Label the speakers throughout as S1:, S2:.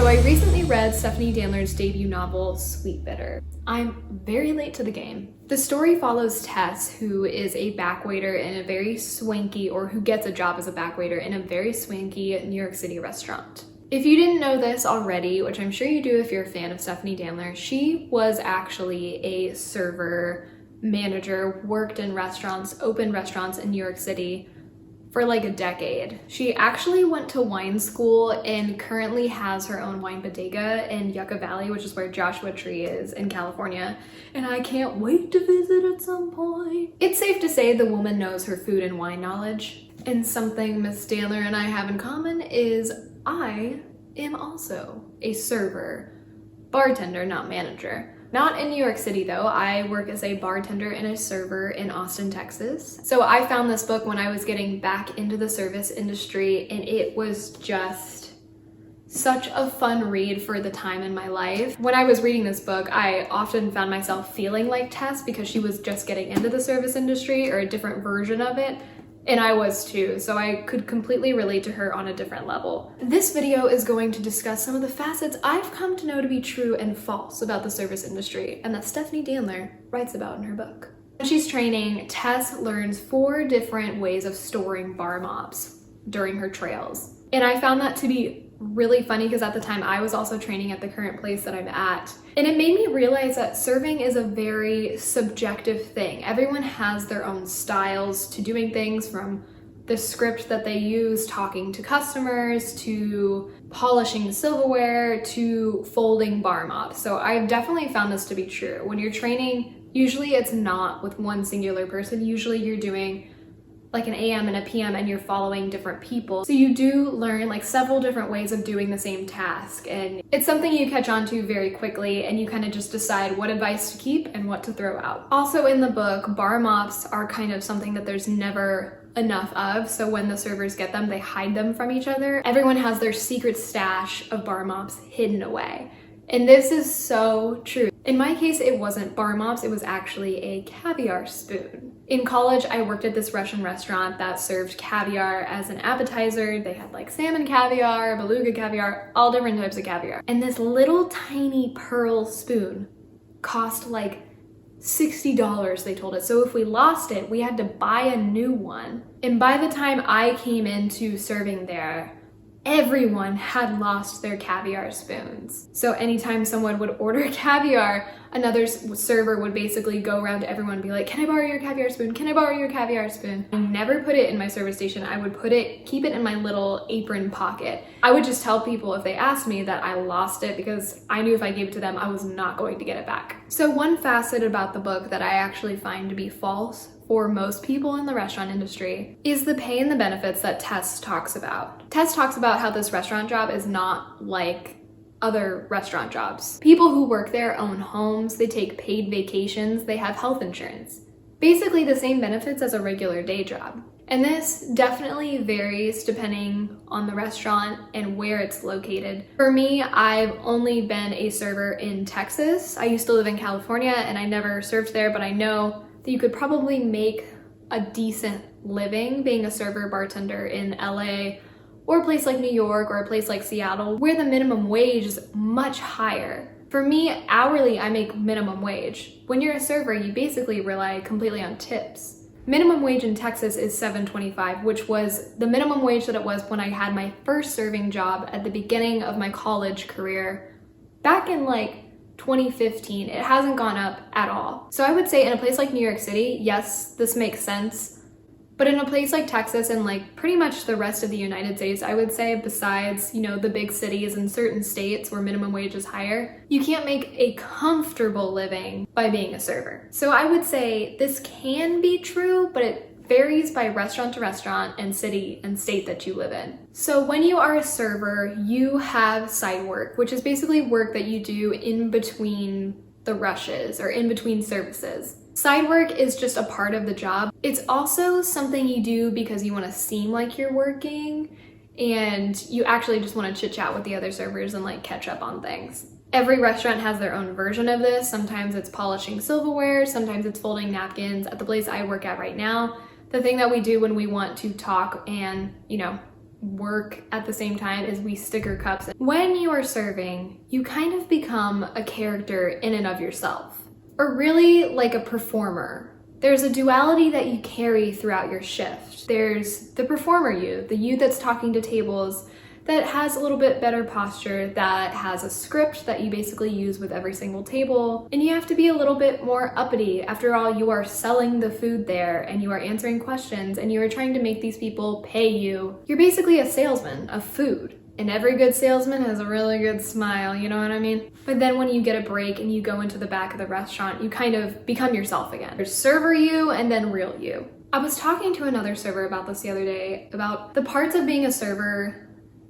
S1: So I recently read Stephanie Danler's debut novel, Sweetbitter. I'm very late to the game. The story follows Tess, who is a backwaiter in a very swanky, or who gets a job as a backwaiter in a very swanky New York City restaurant. If you didn't know this already, which I'm sure you do if you're a fan of Stephanie Danler, she was actually a server, manager, worked in restaurants, opened restaurants in New York City for like a decade. She actually went to wine school and currently has her own wine bodega in Yucca Valley, which is where Joshua Tree is in California, and I can't wait to visit at some point. It's safe to say the woman knows her food and wine knowledge, and something Miss Danler and I have in common is I am also a server, bartender, not manager. Not in New York City though. I work as a bartender and a server in Austin, Texas. So I found this book when I was getting back into the service industry, and it was just such a fun read for the time in my life. When I was reading this book, I often found myself feeling like Tess because she was just getting into the service industry, or a different version of it. And I was too, so I could completely relate to her on a different level. This video is going to discuss some of the facets I've come to know to be true and false about the service industry, and that Stephanie Danler writes about in her book. When she's training, Tess learns 4 different ways of storing bar mops during her trails. And I found that to be really funny because at the time I was also training at the current place that I'm at. And it made me realize that serving is a very subjective thing. Everyone has their own styles to doing things, from the script that they use, talking to customers, to polishing the silverware, to folding bar mops. So I've definitely found this to be true. When you're training, usually it's not with one singular person. Usually you're doing like an AM and a PM, and you're following different people. So you do learn like several different ways of doing the same task, and it's something you catch on to very quickly, and you kind of just decide what advice to keep and what to throw out. Also in the book, bar mops are kind of something that there's never enough of, so when the servers get them, they hide them from each other. Everyone has their secret stash of bar mops hidden away. And this is so true. In my case, it wasn't bar mops, it was actually a caviar spoon. In college, I worked at this Russian restaurant that served caviar as an appetizer. They had like salmon caviar, beluga caviar, all different types of caviar. And this little tiny pearl spoon cost like $60, they told us. So if we lost it, we had to buy a new one. And by the time I came into serving there, everyone had lost their caviar spoons. So anytime someone would order caviar, another server would basically go around to everyone and be like, "Can I borrow your caviar spoon? Can I borrow your caviar spoon?" I never put it in my service station. I would keep it in my little apron pocket. I would just tell people if they asked me that I lost it, because I knew if I gave it to them, I was not going to get it back. So one facet about the book that I actually find to be false for most people in the restaurant industry is the pay and the benefits that Tess talks about. Tess talks about how this restaurant job is not like other restaurant jobs. People who work there own homes, they take paid vacations, they have health insurance. Basically the same benefits as a regular day job. And this definitely varies depending on the restaurant and where it's located. For me, I've only been a server in Texas. I used to live in California and I never served there, but I know that you could probably make a decent living being a server bartender in LA, or a place like New York, or a place like Seattle, where the minimum wage is much higher. For me, hourly, I make minimum wage. When you're a server, you basically rely completely on tips. Minimum wage in Texas is $7.25, which was the minimum wage that it was when I had my first serving job at the beginning of my college career back in like 2015. It hasn't gone up at all. So I would say in a place like New York City, yes, this makes sense. But in a place like Texas and like pretty much the rest of the United States, I would say, besides, you know, the big cities and certain states where minimum wage is higher, you can't make a comfortable living by being a server. So I would say this can be true, but it varies by restaurant to restaurant and city and state that you live in. So when you are a server, you have side work, which is basically work that you do in between the rushes or in between services. Side work is just a part of the job. It's also something you do because you want to seem like you're working, and you actually just want to chit chat with the other servers and like catch up on things. Every restaurant has their own version of this. Sometimes it's polishing silverware, sometimes it's folding napkins. At the place I work at right now, the thing that we do when we want to talk and, you know, work at the same time is we sticker cups. When you are serving, you kind of become a character in and of yourself, or really like a performer. There's a duality that you carry throughout your shift. There's the performer you, the you that's talking to tables, that has a little bit better posture, that has a script that you basically use with every single table, and you have to be a little bit more uppity. After all, you are selling the food there, and you are answering questions, and you are trying to make these people pay you. You're basically a salesman of food. And every good salesman has a really good smile, you know what I mean? But then when you get a break and you go into the back of the restaurant, you kind of become yourself again. There's server you and then real you. I was talking to another server about this the other day, about the parts of being a server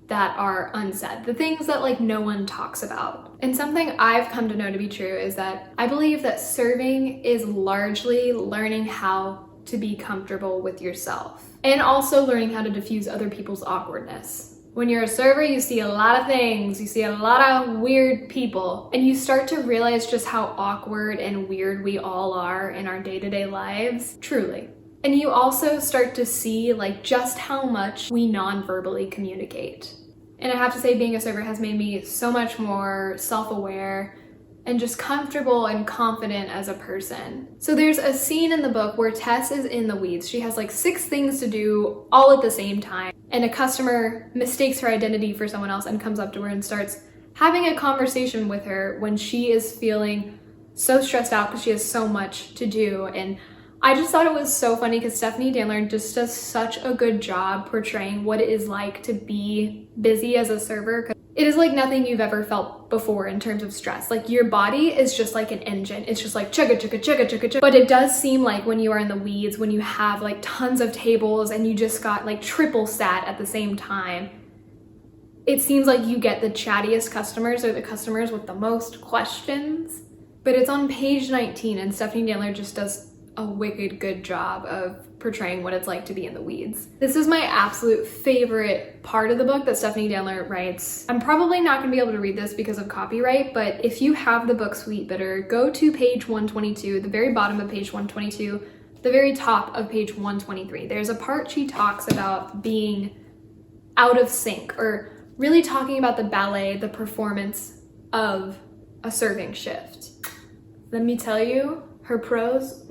S1: that are unsaid, the things that like no one talks about. And something I've come to know to be true is that I believe that serving is largely learning how to be comfortable with yourself, and also learning how to diffuse other people's awkwardness. When you're a server, you see a lot of things, you see a lot of weird people, and you start to realize just how awkward and weird we all are in our day-to-day lives, truly. And you also start to see like just how much we non-verbally communicate. And I have to say, being a server has made me so much more self-aware and just comfortable and confident as a person. So there's a scene in the book where Tess is in the weeds. She has like 6 things to do all at the same time. And a customer mistakes her identity for someone else and comes up to her and starts having a conversation with her when she is feeling so stressed out because she has so much to do. And I just thought it was so funny because Stephanie Danler just does such a good job portraying what it is like to be busy as a server. It is like nothing you've ever felt before in terms of stress. Like your body is just like an engine. It's just like chugga chugga chugga chugga chugga. But it does seem like when you are in the weeds, when you have like tons of tables and you just got like triple sat at the same time, it seems like you get the chattiest customers or the customers with the most questions. But it's on page 19 and Stephanie Danler just does a wicked good job of portraying what it's like to be in the weeds. This is my absolute favorite part of the book that Stephanie Danler writes. I'm probably not gonna be able to read this because of copyright, but if you have the book Sweetbitter, go to page 122, the very bottom of page 122, the very top of page 123. There's a part she talks about being out of sync, or really talking about the ballet, the performance of a serving shift. Let me tell you, her prose,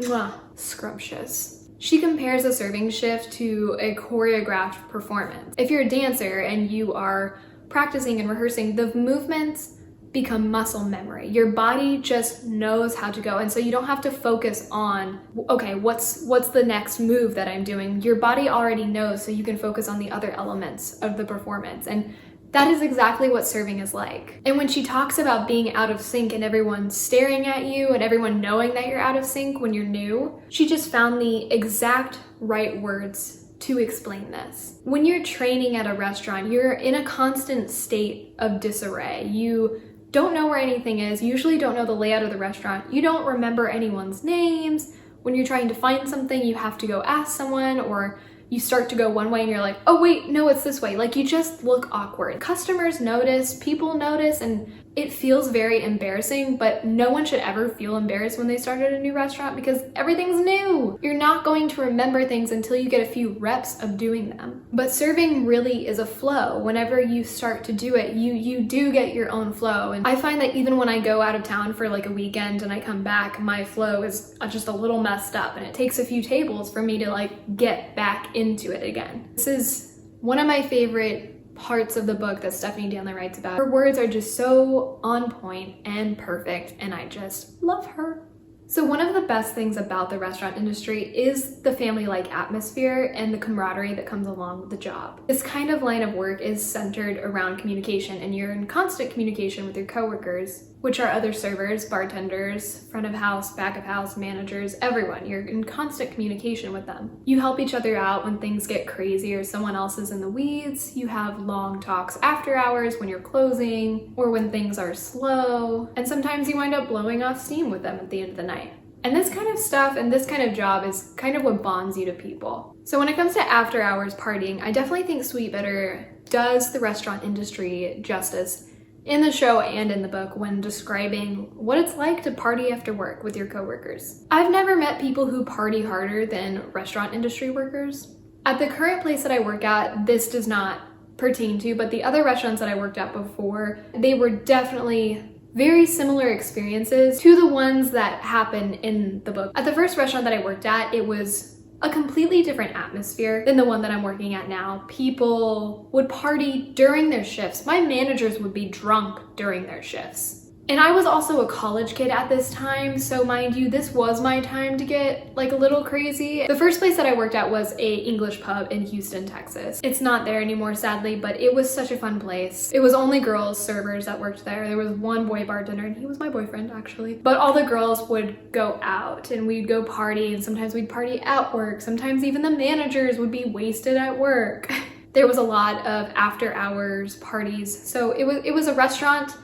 S1: scrumptious. She compares a serving shift to a choreographed performance. If you're a dancer and you are practicing and rehearsing, the movements become muscle memory. Your body just knows how to go, and so you don't have to focus on, okay, what's the next move that I'm doing? Your body already knows, so you can focus on the other elements of the performance. And that is exactly what serving is like. And when she talks about being out of sync and everyone staring at you and everyone knowing that you're out of sync when you're new, she just found the exact right words to explain this. When you're training at a restaurant, you're in a constant state of disarray. You don't know where anything is, you usually don't know the layout of the restaurant, you don't remember anyone's names. When you're trying to find something, you have to go ask someone, or you start to go one way and you're like, oh wait, no, it's this way. Like you just look awkward. Customers notice, people notice, and it feels very embarrassing, but no one should ever feel embarrassed when they start at a new restaurant because everything's new. You're not going to remember things until you get a few reps of doing them. But serving really is a flow. Whenever you start to do it, you do get your own flow. And I find that even when I go out of town for like a weekend and I come back, my flow is just a little messed up, and it takes a few tables for me to like get back into it again. This is one of my favorite parts of the book that Stephanie Danler writes about. Her words are just so on point and perfect, and I just love her. So one of the best things about the restaurant industry is the family-like atmosphere and the camaraderie that comes along with the job. This kind of line of work is centered around communication, and you're in constant communication with your coworkers, which are other servers, bartenders, front of house, back of house, managers, everyone. You're in constant communication with them. You help each other out when things get crazy or someone else is in the weeds. You have long talks after hours when you're closing or when things are slow. And sometimes you wind up blowing off steam with them at the end of the night. And this kind of stuff and this kind of job is kind of what bonds you to people. So when it comes to after hours partying, I definitely think Sweetbitter does the restaurant industry justice in the show and in the book when describing what it's like to party after work with your coworkers. I've never met people who party harder than restaurant industry workers. At the current place that I work at, this does not pertain to, but the other restaurants that I worked at before, they were definitely very similar experiences to the ones that happen in the book. At the first restaurant that I worked at, it was a completely different atmosphere than the one that I'm working at now. People would party during their shifts. My managers would be drunk during their shifts. And I was also a college kid at this time, so mind you, this was my time to get like a little crazy. The first place that I worked at was a English pub in Houston, Texas. It's not there anymore, sadly, but it was such a fun place. It was only girls servers that worked there. There was one boy bartender, and he was my boyfriend actually. But all the girls would go out and we'd go party, and sometimes we'd party at work. Sometimes even the managers would be wasted at work. There was a lot of after hours parties. So it was a restaurant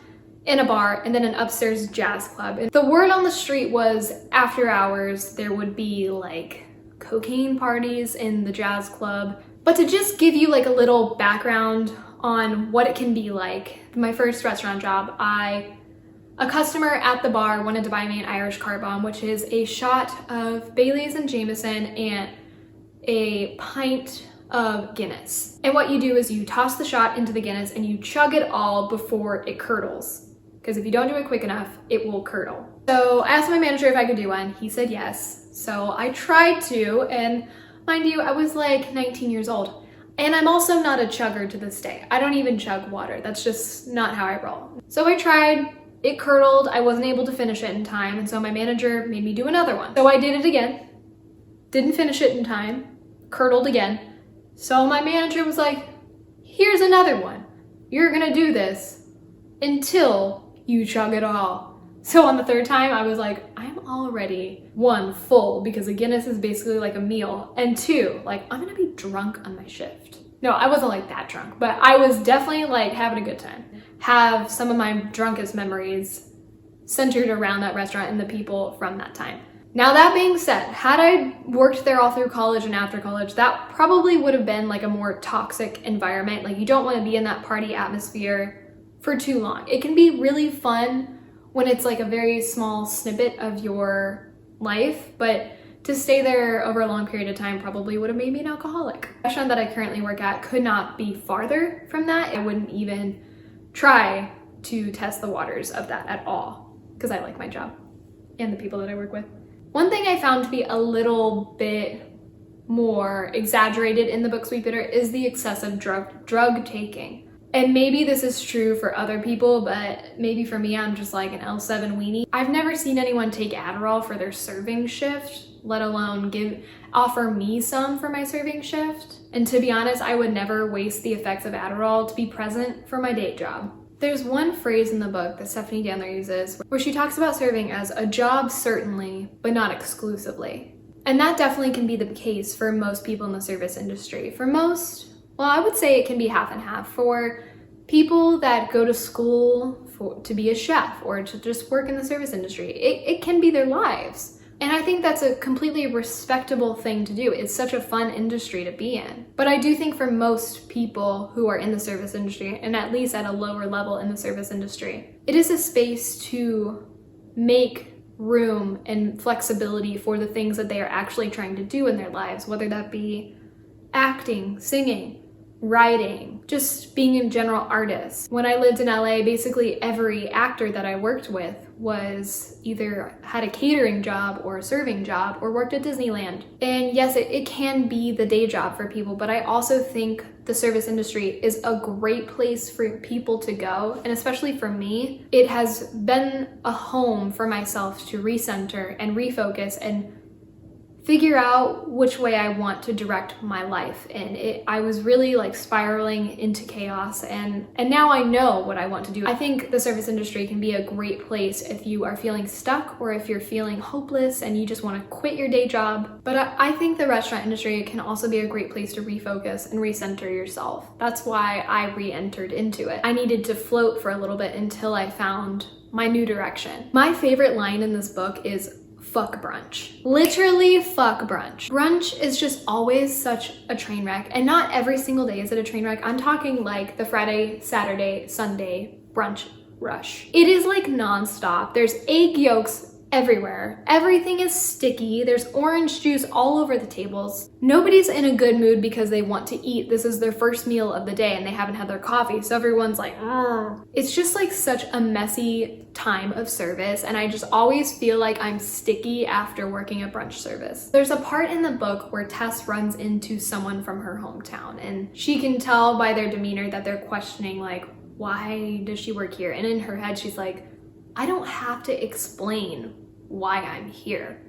S1: in a bar and then an upstairs jazz club. And the word on the street was after hours there would be like cocaine parties in the jazz club. But to just give you like a little background on what it can be like, my first restaurant job, a customer at the bar wanted to buy me an Irish car bomb, which is a shot of Baileys and Jameson and a pint of Guinness. And what you do is you toss the shot into the Guinness and you chug it all before it curdles. Because if you don't do it quick enough, it will curdle. So I asked my manager if I could do one. He said yes. So I tried to, and mind you, I was like 19 years old. And I'm also not a chugger to this day. I don't even chug water. That's just not how I roll. So I tried, it curdled, I wasn't able to finish it in time, and so my manager made me do another one. So I did it again, didn't finish it in time, curdled again. So my manager was like, here's another one. You're gonna do this until you chug it all. So on the third time, I was like, I'm already one, full, because a Guinness is basically like a meal, and two, like I'm gonna be drunk on my shift. No, I wasn't like that drunk, but I was definitely like having a good time. Have some of my drunkest memories centered around that restaurant and the people from that time. Now that being said, had I worked there all through college and after college, that probably would have been like a more toxic environment. Like you don't want to be in that party atmosphere for too long. It can be really fun when it's like a very small snippet of your life, but to stay there over a long period of time probably would have made me an alcoholic. The restaurant that I currently work at could not be farther from that. I wouldn't even try to test the waters of that at all because I like my job and the people that I work with. One thing I found to be a little bit more exaggerated in the book Sweetbitter is the excessive drug taking. And maybe this is true for other people, but maybe for me, I'm just like an L7 weenie. I've never seen anyone take Adderall for their serving shift, let alone offer me some for my serving shift. And to be honest, I would never waste the effects of Adderall to be present for my day job. There's one phrase in the book that Stephanie Danler uses where she talks about serving as a job certainly, but not exclusively. And that definitely can be the case for most people in the service industry. For most, well, I would say it can be half and half. For people that go to school to be a chef or to just work in the service industry, it can be their lives. And I think that's a completely respectable thing to do. It's such a fun industry to be in. But I do think for most people who are in the service industry, and at least at a lower level in the service industry, it is a space to make room and flexibility for the things that they are actually trying to do in their lives, whether that be acting, singing, writing, just being a general artist. When I lived in LA, basically every actor that I worked with was either had a catering job or a serving job or worked at Disneyland. And yes, it can be the day job for people, but I also think the service industry is a great place for people to go. And especially for me, it has been a home for myself to recenter and refocus and figure out which way I want to direct my life. And I was really like spiraling into chaos, and now I know what I want to do. I think the service industry can be a great place if you are feeling stuck or if you're feeling hopeless and you just want to quit your day job. But I think the restaurant industry can also be a great place to refocus and recenter yourself. That's why I re-entered into it. I needed to float for a little bit until I found my new direction. My favorite line in this book is fuck brunch. Literally fuck brunch. Brunch is just always such a train wreck, and not every single day is it a train wreck. I'm talking like the Friday, Saturday, Sunday brunch rush. It is like nonstop. There's egg yolks everywhere. Everything is sticky. There's orange juice all over the tables. Nobody's in a good mood because they want to eat. This is their first meal of the day and they haven't had their coffee. So everyone's like, ugh. It's just like such a messy time of service. And I just always feel like I'm sticky after working a brunch service. There's a part in the book where Tess runs into someone from her hometown and she can tell by their demeanor that they're questioning like, why does she work here? And in her head, she's like, I don't have to explain why I'm here.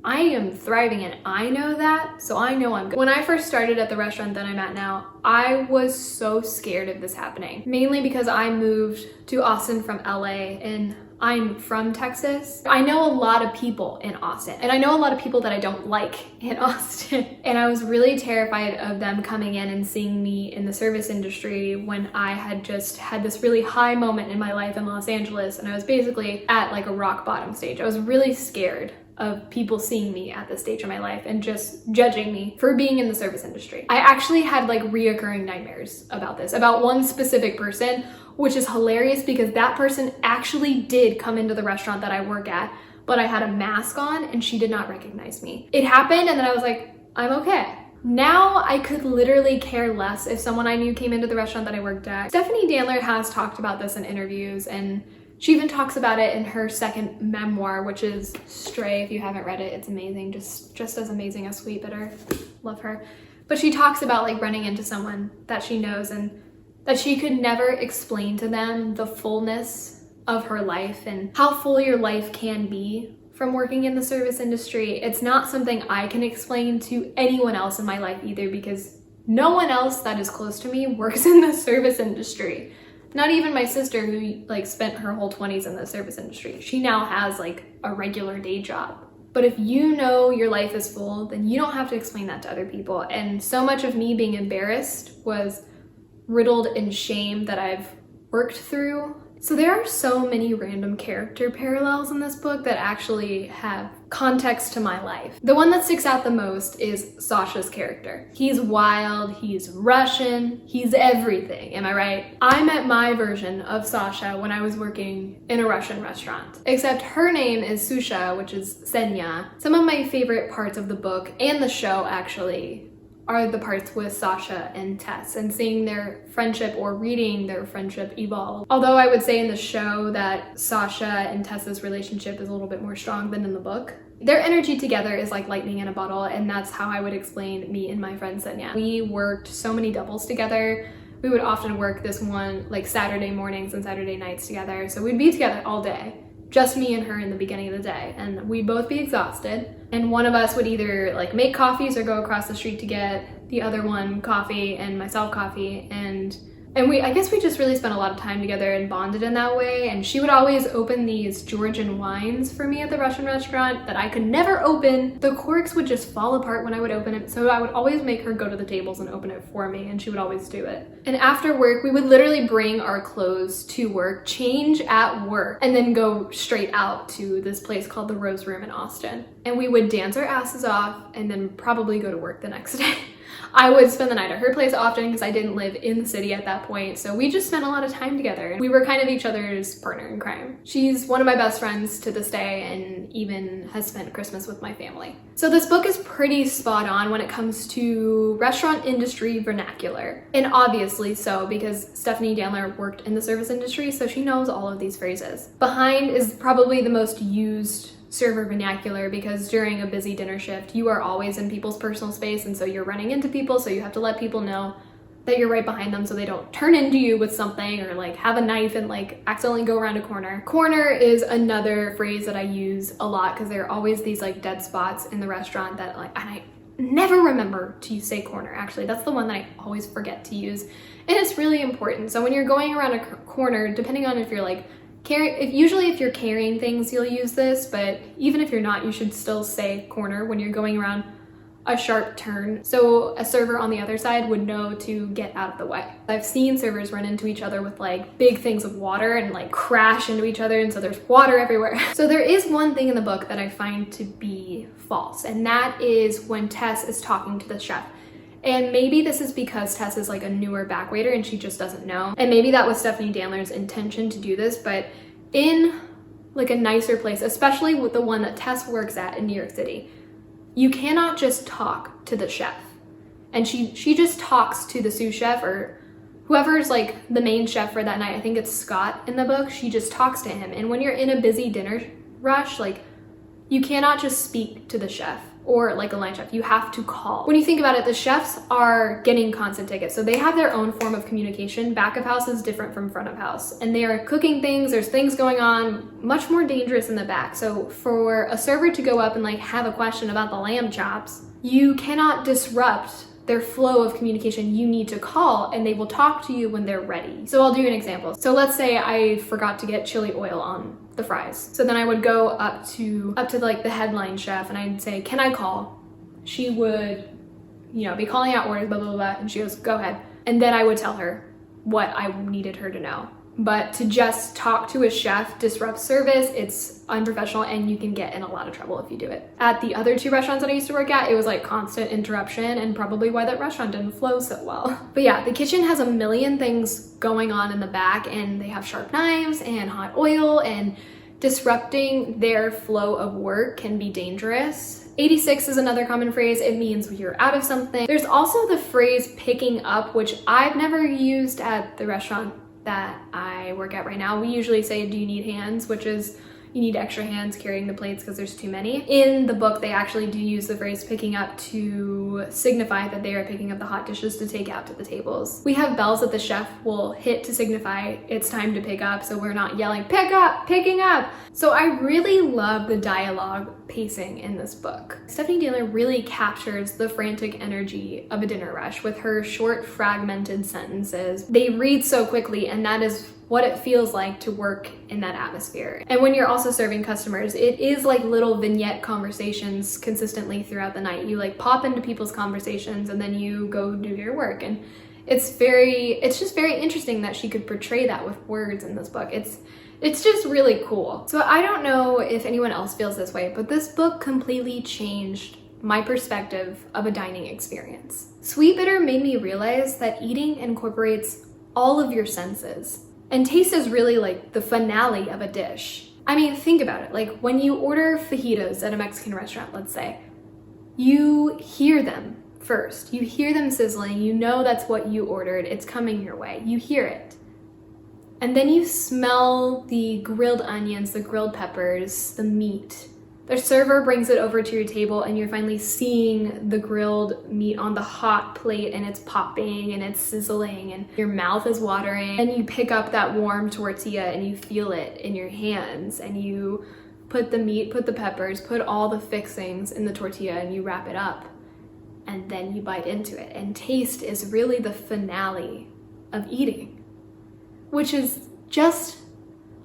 S1: I am thriving and I know that, so I know I'm good. When I first started at the restaurant that I'm at now, I was so scared of this happening, mainly because I moved to Austin from LA and I'm from Texas. I know a lot of people in Austin and I know a lot of people that I don't like in Austin. And I was really terrified of them coming in and seeing me in the service industry when I had just had this really high moment in my life in Los Angeles and I was basically at like a rock bottom stage. I was really scared of people seeing me at this stage of my life and just judging me for being in the service industry. I actually had like reoccurring nightmares about this, about one specific person, which is hilarious because that person actually did come into the restaurant that I work at, but I had a mask on and she did not recognize me. It happened and then I was like, I'm okay. Now I could literally care less if someone I knew came into the restaurant that I worked at. Stephanie Danler has talked about this in interviews and she even talks about it in her second memoir, which is Stray. If you haven't read it, it's amazing. Just as amazing as Sweetbitter. Love her. But she talks about like running into someone that she knows and that she could never explain to them the fullness of her life and how full your life can be from working in the service industry. It's not something I can explain to anyone else in my life either because no one else that is close to me works in the service industry. Not even my sister who like spent her whole 20s in the service industry. She now has like a regular day job. But if you know your life is full, then you don't have to explain that to other people. And so much of me being embarrassed was riddled in shame that I've worked through. So there are so many random character parallels in this book that actually have context to my life. The one that sticks out the most is Sasha's character. He's wild, he's Russian, he's everything, am I right? I met my version of Sasha when I was working in a Russian restaurant. Except her name is Susha, which is Senya. Some of my favorite parts of the book, and the show actually, are the parts with Sasha and Tess and seeing their friendship or reading their friendship evolve. Although I would say in the show that Sasha and Tess's relationship is a little bit more strong than in the book. Their energy together is like lightning in a bottle, and that's how I would explain me and my friend Senya. We worked so many doubles together. We would often work this one like Saturday mornings and Saturday nights together. So we'd be together all day. Just me and her in the beginning of the day, and we'd both be exhausted, and one of us would either like make coffees or go across the street to get the other one coffee and myself coffee, and I guess we just really spent a lot of time together and bonded in that way. And she would always open these Georgian wines for me at the Russian restaurant that I could never open. The corks would just fall apart when I would open it, so I would always make her go to the tables and open it for me, and she would always do it. And after work, we would literally bring our clothes to work, change at work, and then go straight out to this place called the Rose Room in Austin. And we would dance our asses off and then probably go to work the next day. I would spend the night at her place often because I didn't live in the city at that point, so we just spent a lot of time together. We were kind of each other's partner in crime. She's one of my best friends to this day and even has spent Christmas with my family. So this book is pretty spot on when it comes to restaurant industry vernacular. And obviously so, because Stephanie Danler worked in the service industry, so she knows all of these phrases. Behind is probably the most used server vernacular because during a busy dinner shift, you are always in people's personal space, and so you're running into people, so you have to let people know that you're right behind them so they don't turn into you with something or like have a knife and like accidentally go around a corner. Corner is another phrase that I use a lot because there are always these like dead spots in the restaurant that like, and I never remember to say corner. Actually, that's the one that I always forget to use, and it's really important. So when you're going around a corner, depending on if you're like usually if you're carrying things, you'll use this, but even if you're not, you should still say corner when you're going around a sharp turn, so a server on the other side would know to get out of the way. I've seen servers run into each other with like big things of water and like crash into each other, and so there's water everywhere. So there is one thing in the book that I find to be false, and that is when Tess is talking to the chef. And maybe this is because Tess is like a newer backwaiter and she just doesn't know. And maybe that was Stephanie Danler's intention to do this, but in like a nicer place, especially with the one that Tess works at in New York City, you cannot just talk to the chef. And she just talks to the sous chef or whoever's like the main chef for that night. I think it's Scott in the book. She just talks to him. And when you're in a busy dinner rush, like, you cannot just speak to the chef or like a line chef. You have to call. When you think about it, the chefs are getting constant tickets, so they have their own form of communication. Back of house is different from front of house, and they are cooking things. There's things going on, much more dangerous in the back. So for a server to go up and like have a question about the lamb chops, you cannot disrupt their flow of communication. You need to call, and they will talk to you when they're ready. So I'll do an example. So let's say I forgot to get chili oil on the fries. So then I would go up to like the headline chef and I'd say, can I call? She would, you know, be calling out orders, blah, blah, blah. And she goes, go ahead. And then I would tell her what I needed her to know. But to just talk to a chef disrupts service, it's unprofessional, and you can get in a lot of trouble if you do it. At the other 2 restaurants that I used to work at, it was like constant interruption, and probably why that restaurant didn't flow so well. But yeah, the kitchen has a million things going on in the back, and they have sharp knives and hot oil, and disrupting their flow of work can be dangerous. 86 is another common phrase. It means you're out of something. There's also the phrase picking up, which I've never used at the restaurant that I work at right now. We usually say, do you need hands? Which is, you need extra hands carrying the plates because there's too many. In the book, they actually do use the phrase picking up to signify that they are picking up the hot dishes to take out to the tables. We have bells that the chef will hit to signify it's time to pick up, so we're not yelling, pick up, picking up. So I really love the dialogue pacing in this book. Stephanie Danler really captures the frantic energy of a dinner rush with her short, fragmented sentences. They read so quickly, and that is what it feels like to work in that atmosphere. And when you're also serving customers, it is like little vignette conversations consistently throughout the night. You like pop into people's conversations and then you go do your work. And it's just very interesting that she could portray that with words in this book. It's just really cool. So I don't know if anyone else feels this way, but this book completely changed my perspective of a dining experience. Sweetbitter made me realize that eating incorporates all of your senses. And taste is really like the finale of a dish. I mean, think about it. Like when you order fajitas at a Mexican restaurant, let's say, you hear them first. You hear them sizzling. You know that's what you ordered. It's coming your way. You hear it. And then you smell the grilled onions, the grilled peppers, the meat. The server brings it over to your table and you're finally seeing the grilled meat on the hot plate, and it's popping and it's sizzling and your mouth is watering, and you pick up that warm tortilla and you feel it in your hands, and you put the meat, put the peppers, put all the fixings in the tortilla, and you wrap it up, and then you bite into it. And taste is really the finale of eating, which is just,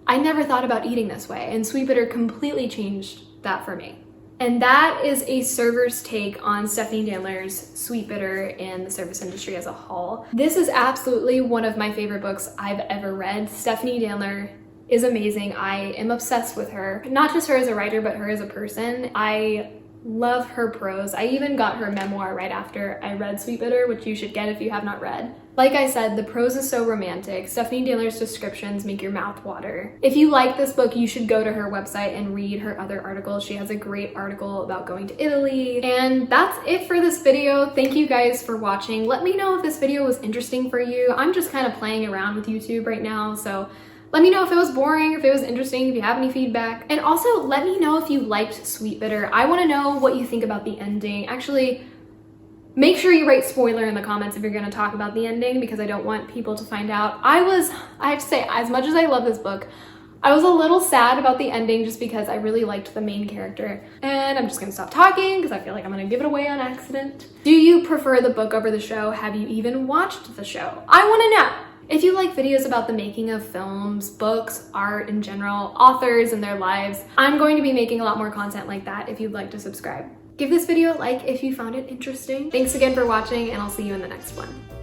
S1: I never thought about eating this way, and Sweetbitter completely changed that for me. And that is a server's take on Stephanie Danler's Sweetbitter and the service industry as a whole. This is absolutely one of my favorite books I've ever read. Stephanie Danler is amazing. I am obsessed with her. Not just her as a writer, but her as a person. I love her prose. I even got her memoir right after I read Sweetbitter, which you should get if you have not read. Like I said, the prose is so romantic. Stephanie Danler's descriptions make your mouth water. If you like this book, you should go to her website and read her other articles. She has a great article about going to Italy. And that's it for this video. Thank you guys for watching. Let me know if this video was interesting for you. I'm just kind of playing around with YouTube right now, so let me know if it was boring, if it was interesting, if you have any feedback. And also let me know if you liked Sweetbitter. I want to know what you think about the ending. Actually, make sure you write spoiler in the comments if you're going to talk about the ending, because I don't want people to find out. I have to say, as much as I love this book, I was a little sad about the ending just because I really liked the main character. And I'm just going to stop talking because I feel like I'm going to give it away on accident. Do you prefer the book over the show? Have you even watched the show? I want to know. If you like videos about the making of films, books, art in general, authors and their lives, I'm going to be making a lot more content like that if you'd like to subscribe. Give this video a like if you found it interesting. Thanks again for watching, and I'll see you in the next one.